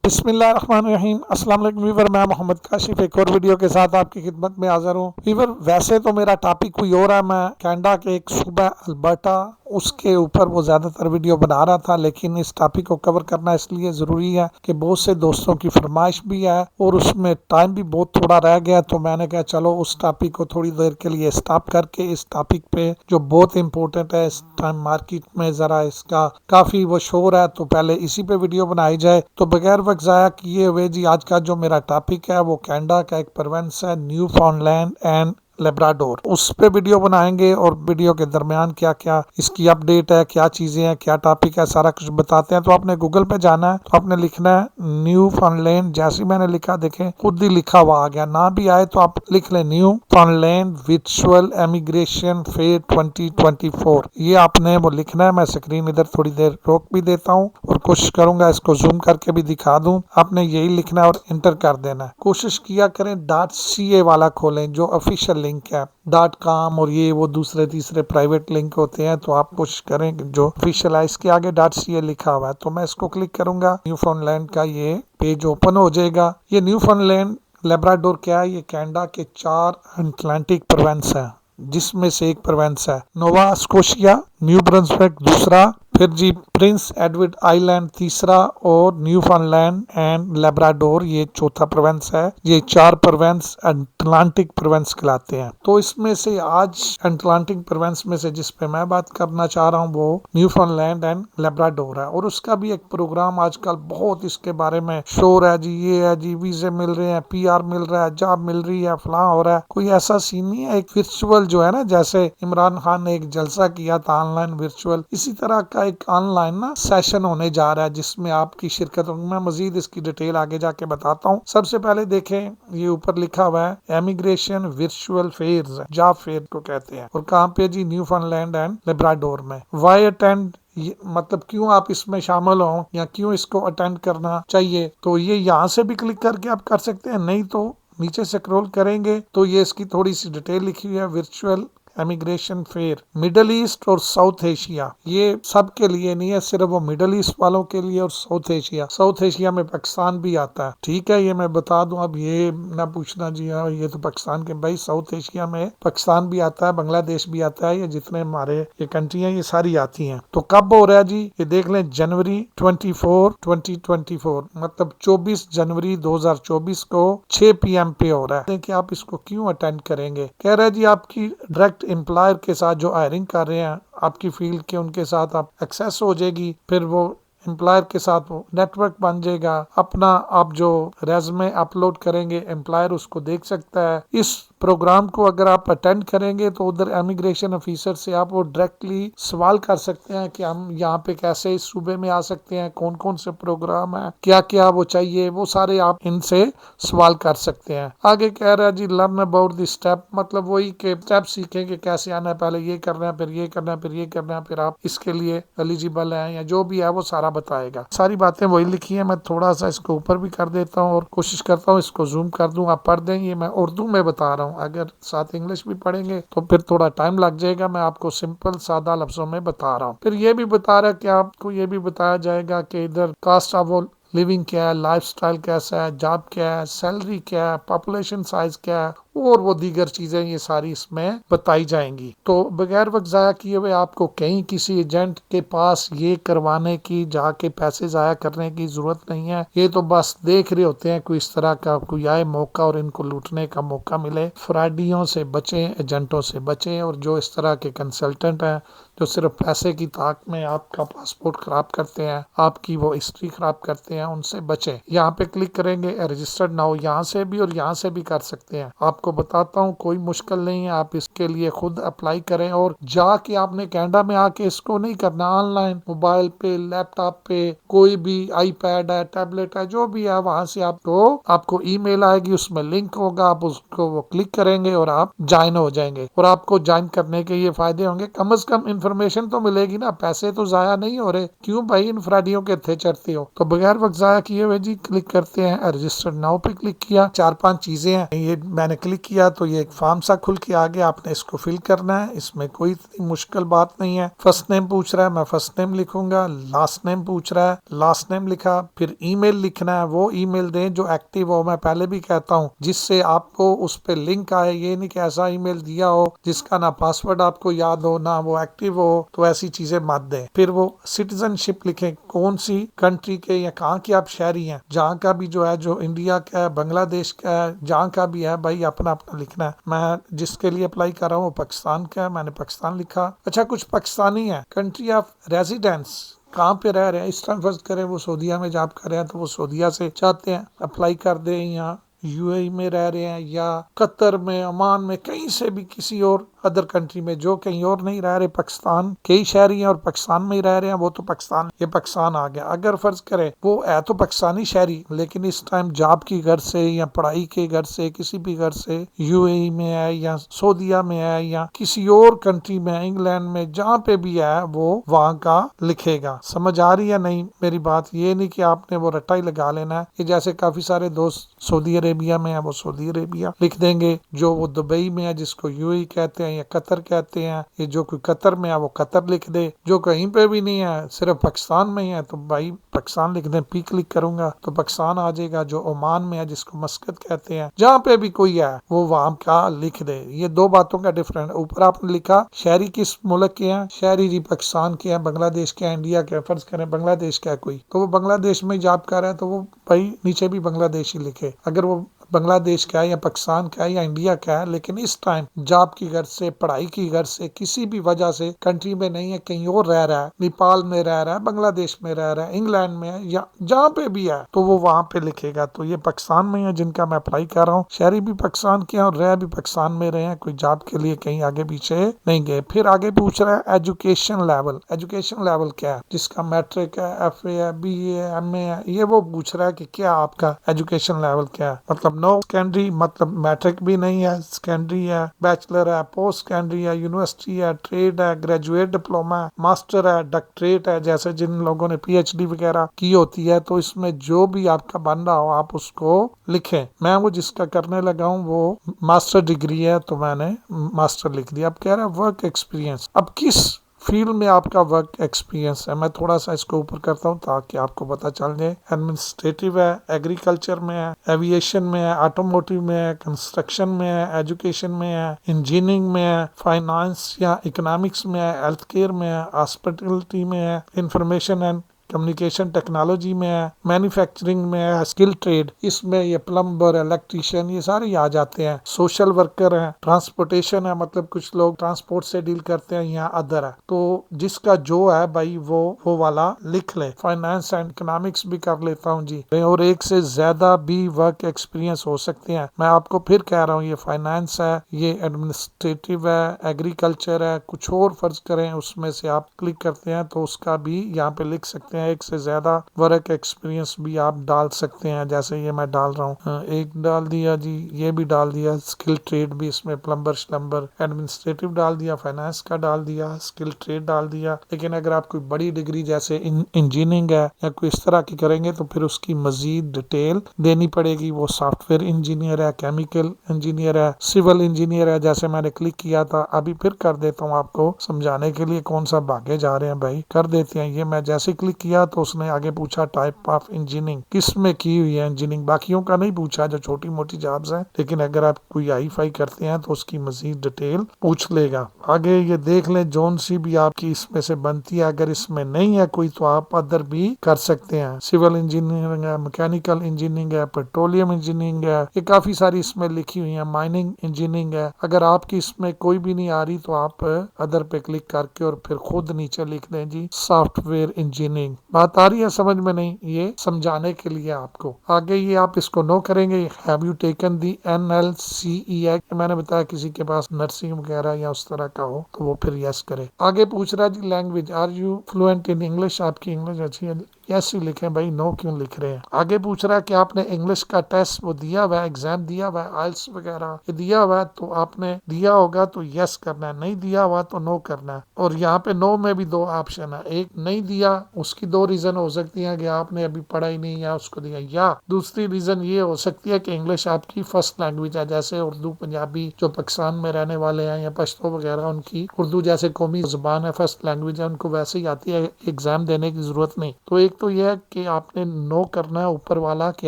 बिस्मिल्लाहिर्रहमानिर्रहीम। अस्सलाम वालेकुम वीवर, मैं मोहम्मद काशिफ एक और वीडियो के साथ आपकी खिदमत में हाजिर हूँ। वीवर, वैसे तो मेरा टॉपिक कोई और है, मैं कनाडा के एक सूबा अल्बर्टा उसके ऊपर वो ज़्यादातर वीडियो बना रहा था, लेकिन इस टॉपिक को कवर करना इसलिए ज़रूरी है कि बहुत से दोस्तों की फरमाइश भी है और उसमें टाइम भी बहुत थोड़ा रह गया, तो मैंने कहा चलो उस टॉपिक को थोड़ी देर के लिए स्टॉप करके इस टॉपिक पे जो बहुत इंपॉर्टेंट है इस टाइम मार्केट में, ज़रा इसका काफ़ी वो शोर है, तो पहले इसी पे वीडियो बनाई जाए। तो बगैर वक्त ज़ाया किए हुए जी, आज का जो मेरा टॉपिक है वो कनाडा का एक प्रोविंस है न्यू फाउंडलैंड एंड लेब्राडोर, उस पे वीडियो बनाएंगे और वीडियो के दरमियान क्या क्या इसकी अपडेट है, क्या चीजें हैं, क्या टॉपिक है, सारा कुछ बताते हैं। तो आपने गूगल पे जाना है, तो आपने लिखना है न्यू फाउंडलैंड। जैसे मैंने लिखा, देखें खुद ही लिखा हुआ आ गया, ना भी आए तो आप लिख लें न्यू फाउंडलैंड वर्चुअल इमिग्रेशन फेयर 2024। ये आपने वो लिखना है। मैं स्क्रीन इधर थोड़ी देर रोक भी देता हूँ और कोशिश करूंगा इसको जूम करके भी दिखा दूं। आपने यही लिखना है और इंटर कर देना है। कोशिश किया करें .ca वाला खोलें, जो ऑफिशियल लिंक है। .com और ये वो दूसरे तीसरे प्राइवेट लिंक होते हैं, तो आप कोशिश करें जो ऑफिशियल है इसके आगे .ca लिखा हुआ है। तो मैं इसको क्लिक करूंगा, न्यू फाउंडलैंड का ये पेज ओपन हो जाएगा। ये न्यू फाउंडलैंड लेब्राडोर क्या है, ये कनाडा के 4 अटलांटिक प्रोविंस है, जिसमें से एक प्रोविंस है नोवा स्कोशिया, न्यू ब्रंसविक दूसरा, फिर जी प्रिंस एडवर्ड आइलैंड तीसरा और न्यू फाउंडलैंड एंड लेब्राडोर ये चौथा प्रोविंस है। ये 4 प्रोविंस अटलांटिक प्रोविंस कहलाते हैं। तो इसमें से आज अटलांटिक प्रोविंस में से जिस पे मैं बात करना चाह रहा हूँ वो न्यू फाउंडलैंड एंड लेब्राडोर है, और उसका भी एक प्रोग्राम आजकल बहुत इसके बारे में शोर है जी, ये है जी, वीजे मिल रहे हैं, PR मिल रहा है, जॉब मिल रही है, फलां हो रहा है। कोई ऐसा सीन नहीं है। एक वर्चुअल जो है ना, जैसे इमरान खान ने एक जलसा किया था ऑनलाइन वर्चुअल, इसी तरह का एक ऑनलाइन ना सेशन होने जा रहा है जिसमें आपकी शिरकत होगी। मैं मजीद इसकी डिटेल आगे जाके बताता हूँ। सबसे पहले देखें, ये ऊपर लिखा हुआ है immigration virtual fairs, job fair को कहते हैं, और कहाँ पे जी, न्यू फाउंडलैंड एंड लेब्राडोर में। वाई अटेंड, मतलब क्यों आप इसमें शामिल हो या क्यों इसको अटेंड करना चाहिए, तो ये यहाँ से भी क्लिक करके आप कर सकते हैं, नहीं तो नीचे से स्क्रॉल करेंगे तो ये इसकी थोड़ी सी डिटेल लिखी हुई है। Virtual immigration fair middle east और साउथ एशिया, ये सब के लिए नहीं है, सिर्फ वो मिडल ईस्ट वालों के लिए और साउथ एशिया। साउथ एशिया में पाकिस्तान भी आता है, ठीक है, ये मैं बता दूं। अब ये ना पूछना जी हाँ ये तो पाकिस्तान के, भाई साउथ एशिया में पाकिस्तान भी आता है, बांग्लादेश भी आता है, ये जितने हमारे ये कंट्री हैं ये सारी आती हैं। तो कब हो रहा है जी, ये देख लें, जनवरी 24 2024, मतलब 24 जनवरी 2024 को 6 PM पे हो रहा है कि आप इसको क्यों अटेंड करेंगे। कह रहा है जी आपकी डायरेक्ट एम्प्लॉयर के साथ जो हायरिंग कर रहे हैं आपकी फील्ड के, उनके साथ आप एक्सेस हो जाएगी, फिर वो एम्प्लॉयर के साथ वो नेटवर्क बन जाएगा। अपना आप जो रेज़्यूमे अपलोड करेंगे एम्प्लॉयर उसको देख सकता है। इस प्रोग्राम को अगर आप अटेंड करेंगे तो उधर इमिग्रेशन ऑफिसर से आप वो डायरेक्टली सवाल कर सकते हैं कि हम यहाँ पे कैसे इस सूबे में आ सकते हैं, कौन कौन से प्रोग्राम है, क्या क्या वो चाहिए, वो सारे आप इनसे सवाल कर सकते हैं। आगे कह रहा है जी लर्न अबाउट द स्टेप, मतलब वही के स्टेप सीखेंगे कैसे आना है, पहले ये करना है, फिर ये करना है, फिर ये करना है, फिर आप इसके लिए एलिजिबल हैं या जो भी है वो सारा बताएगा। सारी बातें वही लिखी है। मैं थोड़ा सा इसको ऊपर भी कर देता हूँ और कोशिश करता हूँ इसको जूम कर दूं, आप पढ़ दें। ये मैं उर्दू में बता रहा हूँ, अगर साथ इंग्लिश भी पढ़ेंगे तो फिर थोड़ा टाइम लग जाएगा। मैं आपको सिंपल सादा लफ्जों में बता रहा हूँ। फिर ये भी बता रहा है कि आपको ये भी बताया जाएगा कि इधर कास्ट ऑफ लिविंग क्या है, लाइफस्टाइल कैसा है, जॉब क्या है, सैलरी क्या है, पॉपुलेशन साइज क्या है, और वो दीगर चीजें ये सारी इसमें बताई जाएंगी। तो बगैर वक्त जाया किए हुए आपको कहीं किसी एजेंट के पास ये करवाने की, जाके पैसे जाया करने की जरूरत नहीं है। ये तो बस देख रहे होते हैं कोई इस तरह का कोई आए मौका और इनको लूटने का मौका मिले। फ्रॉडियों से बचें, एजेंटों से बचें, और जो इस तरह के कंसल्टेंट हैं जो सिर्फ पैसे की ताक में आपका पासपोर्ट खराब करते हैं, आपकी वो हिस्ट्री खराब करते हैं, उनसे बचें। यहाँ पे क्लिक करेंगे रजिस्टर्ड नाउ, यहाँ से भी और यहाँ से भी कर सकते हैं। आपको बताता हूँ कोई मुश्किल नहीं है, आप इसके लिए खुद अप्लाई करें और जाके आपने कनाडा में आके इसको नहीं करना। ऑनलाइन मोबाइल पे, लैपटॉप पे, कोई भी आईपैड है, टैबलेट है, जो भी है, वहां से आपको ईमेल आएगी, उसमें लिंक होगा, आप उसको वो क्लिक करेंगे और आप ज्वाइन हो जाएंगे। और आपको ज्वाइन करने के ये फायदे होंगे, कम से कम इन्फॉर्मेशन तो मिलेगी ना, पैसे तो जाया नहीं हो रहे। क्यों भाई इन फ्रॉडियों के थे चढ़ते हो। तो बगैर वक्त जाया किए हुए जी क्लिक करते हैं रजिस्टर्ड नाउ पे क्लिक किया। 4-5 चीजें हैं, ये मैंने क्लिक क्लिक किया तो ये एक फॉर्म सा खुल के आ गया, आपने इसको फिल करना है। इसमें कोई इतनी मुश्किल बात नहीं है। फर्स्ट नेम पूछ रहा है, मैं फर्स्ट नेम लिखूंगा। लास्ट नेम पूछ रहा है, लास्ट नेम लिखा। फिर ईमेल लिखना है, वो ईमेल दें जो एक्टिव हो। मैं पहले भी कहता हूँ जिससे आपको उस पे लिंक आए, ये नहीं कि ऐसा ईमेल दिया हो जिसका ना पासवर्ड आपको याद हो ना वो एक्टिव हो, तो ऐसी चीजें मत दें। फिर वो सिटीजनशिप लिखें, कौन सी कंट्री के या कहाँ के आप शहरी हैं। जहाँ का भी जो है, जो इंडिया का है, बांग्लादेश का है, जहाँ का भी है भाई अपना अपना लिखना है। मैं जिसके लिए अप्लाई कर रहा हूँ वो पाकिस्तान का है, मैंने पाकिस्तान लिखा। अच्छा, कुछ पाकिस्तानी है, कंट्री ऑफ रेजिडेंस कहाँ पे रह रहे हैं। इस टाइम फर्ज करें वो सऊदीया में जॉब कर रहे हैं तो वो सऊदीया से चाहते हैं अप्लाई कर दें, यहाँ यूएई में रह रहे हैं या कतर में, ओमान में, कहीं से भी किसी और अदर कंट्री में, जो कहीं और नहीं रह रहे, पाकिस्तान के ही शहरी हैं और पाकिस्तान में ही रह रहे हैं, वो तो पाकिस्तान, ये पाकिस्तान आ गया। अगर फर्ज करें वो है तो पाकिस्तानी शहरी लेकिन इस टाइम जॉब की घर से या पढ़ाई के घर से, किसी भी घर से यूएई में है या सऊदीया में है या किसी और कंट्री में, इंग्लैंड में, जहाँ पे भी है वो वहाँ का लिखेगा। समझ आ रही है नहीं मेरी बात? ये नहीं कि आपने वो रट्टा ही लगा लेना है। ये जैसे काफी सारे दोस्त सऊदी अरेबिया में है वो सऊदी अरेबिया लिख देंगे, जो वो दुबई में है जिसको यूएई कहते हैं या कतर कहते हैं, ये जो कोई कतर में है वो कतर लिख दे। जो कहीं पे भी नहीं है सिर्फ पाकिस्तान में ही है तो भाई पाकिस्तान लिख दे। पी क्लिक करूंगा तो पाकिस्तान आ जाएगा। जो ओमान में है जिसको मस्कत कहते हैं, जहाँ पे भी कोई है वो वहां का लिख दे। ये दो बातों का डिफरेंट। ऊपर आपने लिखा शहरी किस मुल्क के हैं, शहरी जी पाकिस्तान के हैं, बांग्लादेश के हैं, इंडिया के, फर्ज करें बांग्लादेश का है कोई तो वो बांग्लादेश में जॉब कर रहा है तो वो भाई नीचे भी बांग्लादेशी लिखे। अगर वो बांग्लादेश का है या पाकिस्तान का है या इंडिया का है लेकिन इस टाइम जॉब की घर से, पढ़ाई की घर से, किसी भी वजह से कंट्री में नहीं है, कहीं और रह रहा है, नेपाल में रह रहा है, बांग्लादेश में रह रहा है, इंग्लैंड में है या जहाँ पे भी है तो वो वहां पे लिखेगा। तो ये पाकिस्तान में है जिनका मैं अप्लाई कर रहा हूँ, शहरी भी पाकिस्तान के हैं और रह भी पाकिस्तान में रहे हैं, कोई जॉब के लिए कहीं आगे पीछे नहीं गए। फिर आगे पूछ रहा है एजुकेशन लेवल। एजुकेशन लेवल क्या है? जिसका मैट्रिक है, FA है, BA है, MA है, ये वो पूछ रहा है कि क्या आपका एजुकेशन लेवल क्या है। मतलब नो सेकेंडरी, मतलब मैट्रिक भी नहीं है, सेकेंडरी है, बैचलर है, पोस्ट सेकेंडरी है, यूनिवर्सिटी है, ट्रेड है, ग्रेजुएट डिप्लोमा है, मास्टर है, डॉक्टरेट है, जैसे जिन लोगों ने PhD वगैरह की होती है। तो इसमें जो भी आपका बन रहा हो आप उसको लिखें। मैं वो जिसका करने लगा हूँ वो मास्टर डिग्री है तो मैंने मास्टर लिख दिया। अब कह रहा है वर्क एक्सपीरियंस। अब किस फील्ड में आपका वर्क एक्सपीरियंस है? मैं थोड़ा सा इसको ऊपर करता हूँ ताकि आपको पता चल जाए। एडमिनिस्ट्रेटिव है, एग्रीकल्चर में है, एविएशन में है, ऑटोमोटिव में है, कंस्ट्रक्शन में है, एजुकेशन में है, इंजीनियरिंग में है, फाइनेंस या इकोनॉमिक्स में है, हेल्थ केयर में है, हॉस्पिटलिटी में है, इंफॉर्मेशन एंड कम्युनिकेशन टेक्नोलॉजी में है, मैन्युफैक्चरिंग में है, स्किल ट्रेड, इसमें ये प्लम्बर, इलेक्ट्रीशियन, ये सारे ही आ जाते हैं। सोशल वर्कर है, ट्रांसपोर्टेशन है, मतलब कुछ लोग ट्रांसपोर्ट से डील करते हैं, यहाँ अदर है। तो जिसका जो है भाई वो वाला लिख ले। फाइनेंस एंड इकोनॉमिक्स भी कर लेता हूँ जी, और एक से ज्यादा भी वर्क एक्सपीरियंस हो सकते हैं। मैं आपको फिर कह रहा हूँ ये फाइनेंस है, ये एडमिनिस्ट्रेटिव है, एग्रीकल्चर है, कुछ और फर्ज करें उसमें से आप क्लिक करते हैं तो उसका भी यहाँ पे लिख सकते हैं। एक से ज्यादा वर्क एक्सपीरियंस भी आप डाल सकते हैं, जैसे ये मैं डाल रहा हूँ, एक डाल दिया जी, ये भी डाल दिया, स्किल ट्रेड भी इसमें प्लम्बर श्लम्बर, एडमिनिस्ट्रेटिव डाल दिया, फाइनेंस का डाल दिया, स्किल ट्रेड डाल दिया। लेकिन अगर आप कोई बड़ी डिग्री जैसे इंजीनियरिंग है या कोई इस तरह की करेंगे तो फिर उसकी मजीद डिटेल देनी पड़ेगी। वो सॉफ्टवेयर इंजीनियर है, केमिकल इंजीनियर है, सिविल इंजीनियर है, जैसे मैंने क्लिक किया था। अभी फिर कर देता हूँ आपको समझाने के लिए, कौन सा भागे जा रहे हैं भाई, कर देते हैं। ये मैं जैसे क्लिक किया तो उसने आगे पूछा टाइप ऑफ इंजीनियरिंग किस में की हुई है इंजीनियरिंग। बाकियों का नहीं पूछा जो छोटी मोटी जॉब्स हैं, लेकिन अगर आप कोई हाई-फाई करते हैं तो उसकी मजीद डिटेल पूछ लेगा। आगे ये देख लें जोन सी भी आपकी इसमें से बनती है। अगर इसमें नहीं है कोई तो आप अदर भी कर सकते हैं। सिविल इंजीनियरिंग है, मैकेनिकल इंजीनियरिंग है, पेट्रोलियम इंजीनियरिंग है, ये काफी सारी इसमें लिखी हुई है, माइनिंग इंजीनियरिंग है। अगर आपकी इसमें कोई भी नहीं आ रही तो आप अदर पे क्लिक करके और फिर खुद नीचे लिख दें जी सॉफ्टवेयर इंजीनियरिंग। बात आ रही है समझ में? नहीं, ये समझाने के लिए आपको। आगे ये आप इसको नो करेंगे, have you taken the NLCE, मैंने बताया किसी के पास नर्सिंग वगैरह या उस तरह का हो तो वो फिर यस करे। आगे पूछ रहा है जी language, are you fluent in English, आपकी इंग्लिश अच्छी है? यस ही लिखे भाई, नो क्यों लिख रहे हैं? आगे पूछ रहा है कि आपने इंग्लिश का टेस्ट वो दिया हुआ है, एग्जाम दिया हुआ है, आइल्स वगैरह ये दिया हुआ है तो आपने दिया होगा तो यस करना है, नहीं दिया हुआ तो नो करना है। और यहाँ पे नो में भी दो ऑप्शन है, एक नहीं दिया उसके उसकी दो रीजन हो सकती है कि आपने अभी पढ़ा ही नहीं या उसको दिया, या दूसरी रीजन ये हो सकती है कि इंग्लिश आपकी फर्स्ट लैंग्वेज है। जैसे उर्दू पंजाबी जो पाकिस्तान में रहने वाले हैं या पश्तो वगैरह, उनकी उर्दू जैसे कौमी जुबान है, फर्स्ट लैंग्वेज है, उनको वैसे ही आती है, एग्जाम देने की जरूरत नहीं। तो एक तो यह है कि आपने नो करना है ऊपर वाला कि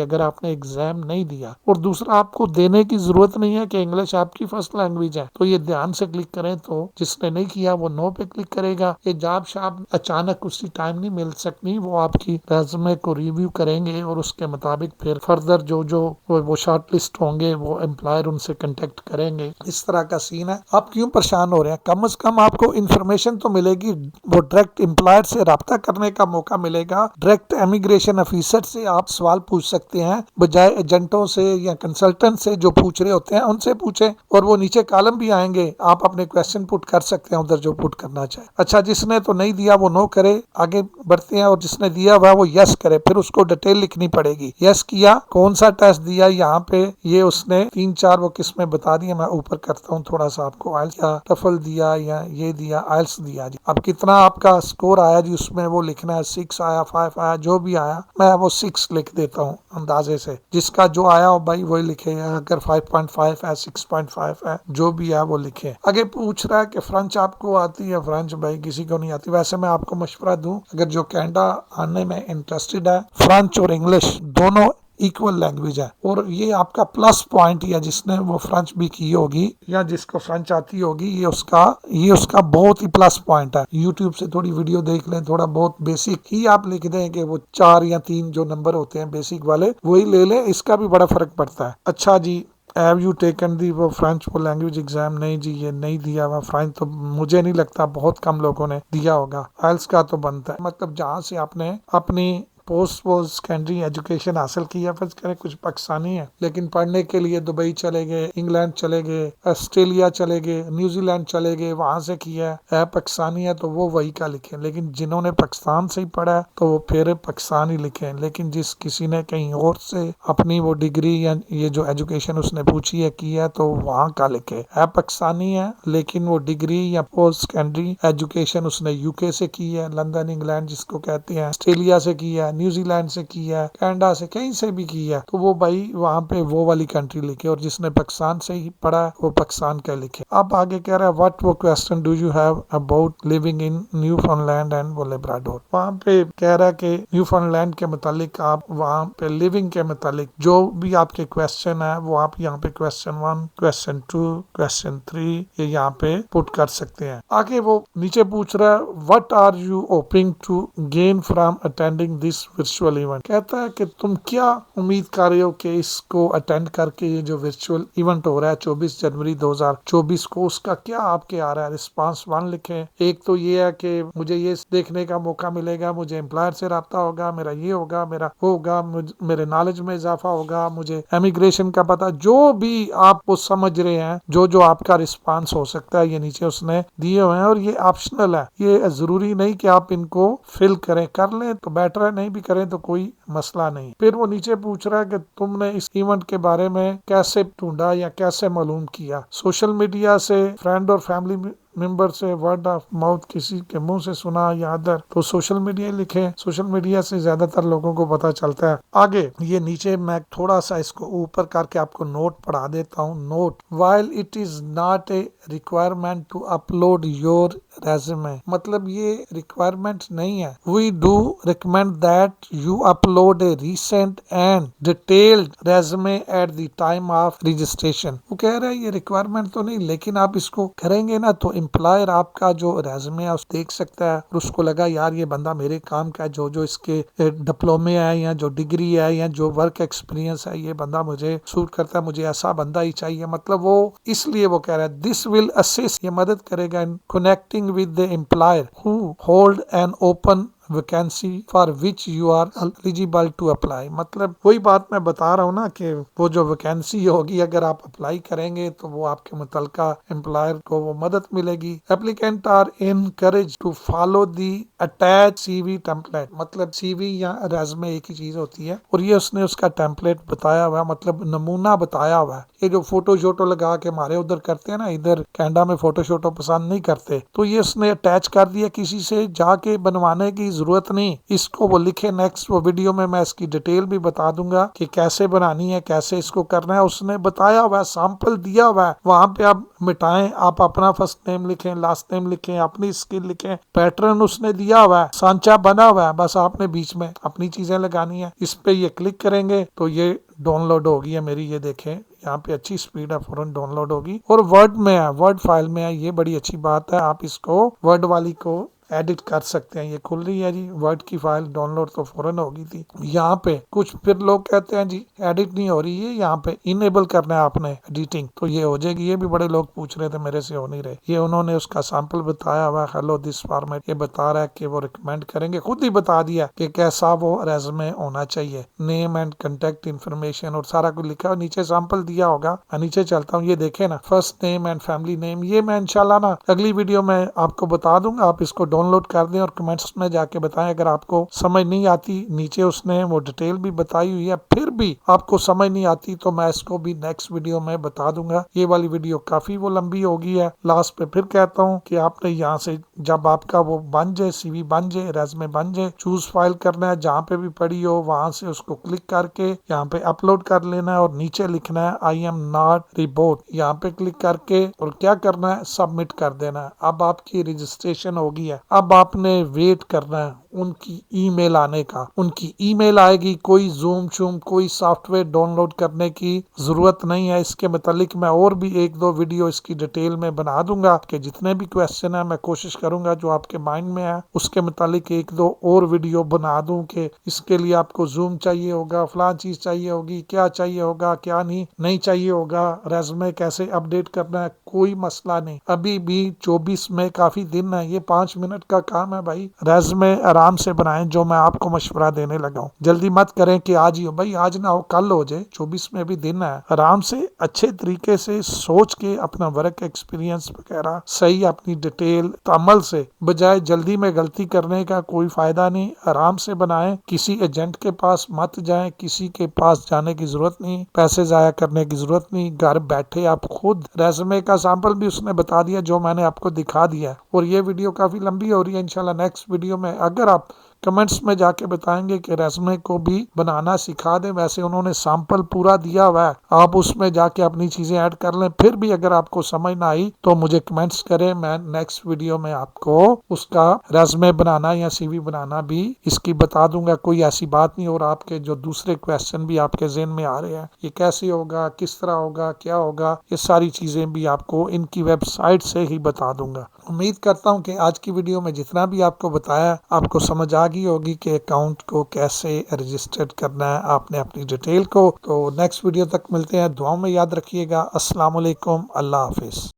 अगर आपने एग्जाम नहीं दिया, और दूसरा आपको देने की जरूरत नहीं है कि इंग्लिश आपकी फर्स्ट लैंग्वेज है। तो ये ध्यान से क्लिक करें। तो जिसने नहीं किया वो नो पे क्लिक करेगा। ये जाब शाब अचानक उसी टाइम नहीं मिल सकती, वो आपकी रेज्यूमे को रिव्यू करेंगे और उसके मुताबिक फिर फर्दर जो जो वो शॉर्ट लिस्ट होंगे, वो एम्प्लॉयर उनसे कांटेक्ट करेंगे। इस तरह का सीन है। आप क्यों परेशान हो रहे हैं? कम से कम आपको इन्फॉर्मेशन तो मिलेगी, वो डायरेक्ट एम्प्लॉयर से राब्ता करने का मौका मिलेगा। डायरेक्ट इमिग्रेशन ऑफिसर से आप सवाल पूछ सकते हैं, बजाय एजेंटों से या कंसल्टेंट से जो पूछ रहे होते हैं उनसे पूछें। और वो नीचे कॉलम भी आएंगे, आप अपने क्वेश्चन पुट कर सकते हैं उधर जो पुट करना चाहे। अच्छा, जिसने तो नहीं दिया वो नो करे, आगे बढ़ते हैं। और जिसने दिया हुआ वो यस करे, फिर उसको डिटेल लिखनी पड़ेगी। यस किया, कौन सा टेस्ट दिया, यहाँ पे ये उसने 3-4 वो किस्में बता दी। मैं ऊपर करता हूँ थोड़ा सा आपको। आइल्स या टफल दिया या ये दिया, आइल्स दिया जी। अब कितना आपका स्कोर आया जी, उसमें वो लिखना है। 6 आया, 5 आया, जो भी आया मैं वो 6 लिख देता हूँ अंदाजे से। जिसका जो आया हो भाई वही लिखे। अगर 5.5 है, 6.5 है, जो भी है वो लिखे। आगे पूछ रहा है कि फ्रेंच आपको आती है? फ्रेंच भाई किसी को नहीं आती। वैसे मैं आपको मशवरा दूं, अगर जो कनाडा आने में इंटरेस्टेड है, फ्रेंच और इंग्लिश दोनों इक्वल लैंग्वेज है। और ये आपका प्लस पॉइंट है। जिसने वो फ्रेंच भी की होगी या जिसको फ्रेंच आती होगी, ये उसका बहुत ही प्लस पॉइंट है। यूट्यूब से थोड़ी वीडियो देख लें, थोड़ा बहुत बेसिक ही आप लिख दें कि वो 4 या 3 जो नंबर होते हैं बेसिक वाले, वही ले लें। इसका भी बड़ा फर्क पड़ता है। अच्छा जी, हैव यू टेकन दी वो फ्रेंच वो लैंग्वेज एग्जाम? नहीं जी, ये नहीं दिया हुआ। फ्रेंच तो मुझे नहीं लगता, बहुत कम लोगों ने दिया होगा। आइल्स का तो बनता है। मतलब जहाँ से आपने अपनी पोस्ट वो सेकेंडरी एजुकेशन हासिल की है, फर्ज करें कुछ पाकिस्तानी है लेकिन पढ़ने के लिए दुबई चले गए, इंग्लैंड चले गए, ऑस्ट्रेलिया चले गए, न्यूजीलैंड चले गए, वहां से किया है पाकिस्तानी है तो वो वही का लिखे। लेकिन जिन्होंने पाकिस्तान से ही पढ़ा है तो वो फिर पाकिस्तानी लिखे। लेकिन जिस किसी ने कहीं और से अपनी वो डिग्री या ये जो एजुकेशन उसने पूछी है की है तो वहाँ का लिखे। है पाकिस्तानी है लेकिन वो डिग्री या पोस्ट सेकेंडरी एजुकेशन उसने यूके से की है, लंदन इंग्लैंड जिसको कहते हैं, ऑस्ट्रेलिया से की है, न्यूजीलैंड से की है, कनाडा से, कहीं से भी की है, तो वो भाई वहाँ पे वो वाली कंट्री लिखे। और जिसने पाकिस्तान से ही पढ़ा वो पाकिस्तान का लिखे। अब आगे कह रहा है व्हाट वो question do you have about living in Newfoundland and वो लेब्राडोर। वहाँ पे कह रहा है कि न्यूफाउंडलैंड के मुतालिक आप वहाँ पे लिविंग के मुतालिक जो भी आपके क्वेश्चन है वो आप यहाँ पे क्वेश्चन 1, क्वेश्चन 2, क्वेश्चन 3 ये यहाँ पे पुट कर सकते हैं। आगे वो नीचे पूछ रहा है what are you hoping to gain from attending this virtual event. कहता है कि तुम क्या उम्मीद कर रहे हो कि इसको अटेंड करके ये जो वर्चुअल इवेंट हो रहा है 24 जनवरी 2024 को, उसका क्या आपके आ रहा है? रिस्पांस 1 लिखें। एक तो ये है कि मुझे ये देखने का मौका मिलेगा, मुझे एम्प्लॉयर से रब्ता होगा, मेरा ये होगा, मेरा वो होगा, मेरे नॉलेज में इजाफा होगा, मुझे इमिग्रेशन का पता, जो भी आप वो समझ रहे हैं, जो जो आपका रिस्पांस हो सकता है ये नीचे उसने दिए हुए हैं। और ये ऑप्शनल है, ये जरूरी नहीं कि आप इनको फिल करें। कर लें तो बेटर है, नहीं भी करें तो कोई मसला नहीं। फिर वो नीचे पूछ रहा है कि तुमने इस इवेंट के बारे में कैसे ढूंढा या कैसे मालूम किया? सोशल मीडिया से, फ्रेंड और फैमिली मेंबर से, वर्ड ऑफ माउथ, किसी के मुंह से सुना या अदर? तो सोशल मीडिया लिखे। सोशल मीडिया से ज्यादातर लोगों को पता चलता है। आगे ये नीचे मैं थोड़ा सा इसको ऊपर करके आपको नोट पढ़ा देता हूँ। Note, while it is not a requirement to upload your resume, मतलब ये रिक्वायरमेंट नहीं है। We do recommend that you upload a recent and detailed resume at the time of registration। वो कह रहे हैं ये रिक्वायरमेंट तो नहीं, लेकिन आप इसको करेंगे ना तो एम्प्लॉयर आपका जो रेज्यूमे है उस देख सकता है और उसको लगा यार ये बंदा मेरे काम का, जो जो इसके डिप्लोमे है या जो डिग्री है या जो वर्क एक्सपीरियंस है, ये बंदा मुझे सूट करता है, मुझे ऐसा बंदा ही चाहिए। मतलब वो इसलिए वो कह रहा है दिस विल असिस्ट, ये मदद करेगा in connecting with the employer who hold an open vacancy for which you are eligible to apply. मतलब वही बात मैं बता रहा हूँ ना कि वो जो वैकेंसी होगी अगर आप अप्लाई करेंगे तो वो आपके मुतलका एम्प्लॉयर को वो मदद मिलेगी। Applicant are encourage to follow the attach CV template. मतलब सीवी या रेज़्यूमे एक ही चीज होती है और ये उसने उसका टेम्पलेट बताया हुआ है, मतलब नमूना बताया हुआ है। ये जो फोटो शोटो लगा के हमारे उधर करते हैं ना, इधर कनाडा में फोटो शोटो पसंद नहीं करते, तो ये उसने अटैच कर दिया। किसी से जाके बनवाने की जरूरत नहीं, इसको वो लिखे। नेक्स्ट वो वीडियो में मैं इसकी डिटेल भी बता दूंगा कि कैसे बनानी है, कैसे इसको करना है। उसने बताया हुआ है, सैंपल दिया हुआ है, वहां पे आप मिटाएं, आप अपना फर्स्ट नेम लिखें, लास्ट नेम लिखें, अपनी स्किल लिखें, पैटर्न उसने दिया हुआ है, सांचा बना हुआ है, बस आपने बीच में अपनी चीजें लगानी है। इस पे ये क्लिक करेंगे तो ये डाउनलोड होगी है मेरी, ये देखें यहाँ पे अच्छी स्पीड है, फौरन डाउनलोड होगी और वर्ड में है, वर्ड फाइल में है। ये बड़ी अच्छी बात है, आप इसको वर्ड वाली को एडिट कर सकते हैं। ये खुल रही है जी, वर्ड की फाइल डाउनलोड तो फौरन होगी थी। यहाँ पे कुछ फिर लोग कहते हैं जी एडिट नहीं हो रही है, यहाँ पे इनेबल करना है आपने एडिटिंग, तो ये हो जाएगी। ये भी बड़े लोग पूछ रहे थे, मेरे से हो नहीं रहे। ये उन्होंने उसका सैंपल बताया हुआ, हेलो दिस फॉर्मेट, ये बता रहा है कि वो रिकमेंड करेंगे, खुद ही बता दिया कि कैसा वो रेज़्यूमे होना चाहिए, नेम एंड कांटेक्ट इन्फॉर्मेशन और सारा कुछ लिखा है। नीचे सैंपल दिया होगा, मैं नीचे चलता हूँ, ये देखे ना, first name and family name. ये मैं इंशाल्लाह ना अगली वीडियो में आपको बता दूंगा, आप इसको डाउनलोड कर दें और कमेंट्स में जाके बताएं अगर आपको समझ नहीं आती। नीचे उसने वो डिटेल भी बताई हुई है, फिर भी आपको समझ नहीं आती तो मैं इसको भी नेक्स्ट वीडियो में बता दूंगा। ये वाली वीडियो काफी वो लंबी होगी है। लास्ट पे फिर कहता हूँ कि आपने यहाँ से जब आपका वो बन जाए, सीवी बन जाए, रेज़्यूमे बन जाए, चूज फाइल करना है, जहाँ पे भी पड़ी हो वहां से उसको क्लिक करके यहाँ पे अपलोड कर लेना है और नीचे लिखना है आई एम नॉट रिपोर्ट, यहाँ पे क्लिक करके और क्या करना है, सबमिट कर देना है। अब आपकी रजिस्ट्रेशन होगी है। अब आपने वेट करना है उनकी ईमेल आने का। उनकी ईमेल आएगी, कोई जूम शूम कोई सॉफ्टवेयर डाउनलोड करने की जरूरत नहीं है। इसके मुतालिक मैं और भी एक दो वीडियो इसकी डिटेल में बना दूंगा कि जितने भी क्वेश्चन है मैं कोशिश करूंगा जो आपके माइंड में है उसके मुतालिक एक दो और वीडियो बना दूं कि इसके लिए आपको जूम चाहिए होगा, फलां चीज चाहिए होगी, क्या चाहिए होगा, क्या नहीं चाहिए होगा, रेज़्यूमे कैसे अपडेट करना है, कोई मसला नहीं। अभी भी 24 में काफी दिन है, ये 5 मिनट का काम है भाई। रेज़्यूमे आराम से बनाएं, जो मैं आपको मशवरा देने लगा हूँ। जल्दी मत करें कि आज ही हो भाई, आज ना हो कल हो जाए, 24 में भी दिन है। आराम से अच्छे तरीके से सोच के अपना वर्क एक्सपीरियंस वगैरह सही अपनी डिटेल अमल से, बजाय जल्दी में गलती करने का कोई फायदा नहीं। आराम से बनाएं, किसी एजेंट के पास मत जाएं, किसी के पास जाने की जरूरत नहीं, पैसे जाया करने की जरूरत नहीं। घर बैठे आप खुद रेज़्यूमे का सैंपल भी उसने बता दिया जो मैंने आपको दिखा दिया। और ये वीडियो काफी लंबी हो रही है, इंशाल्लाह नेक्स्ट वीडियो में अगर आप कमेंट्स में जाके बताएंगे कि रेज़्यूमे को भी बनाना सिखा दें। वैसे उन्होंने सैंपल पूरा दिया हुआ है, आप उसमें जाके अपनी चीजें ऐड कर लें। फिर भी अगर आपको समझ ना आई तो मुझे कमेंट्स करें, मैं नेक्स्ट वीडियो में आपको उसका रेज़्यूमे बनाना या सीवी बनाना भी इसकी बता दूंगा। कोई ऐसी बात नहीं। और आपके जो दूसरे क्वेश्चन भी आपके ज़हन में आ रहे हैं, ये कैसे होगा, किस तरह होगा, क्या होगा, ये सारी चीजें भी आपको इनकी वेबसाइट से ही बता दूंगा। उम्मीद करता हूँ कि आज की वीडियो में जितना भी आपको बताया आपको समझ आ गई होगी कि अकाउंट को कैसे रजिस्टर्ड करना है आपने अपनी डिटेल को। तो नेक्स्ट वीडियो तक मिलते हैं, दुआओं में याद रखिएगा। अस्सलाम वालेकुम, अल्लाह हाफिज।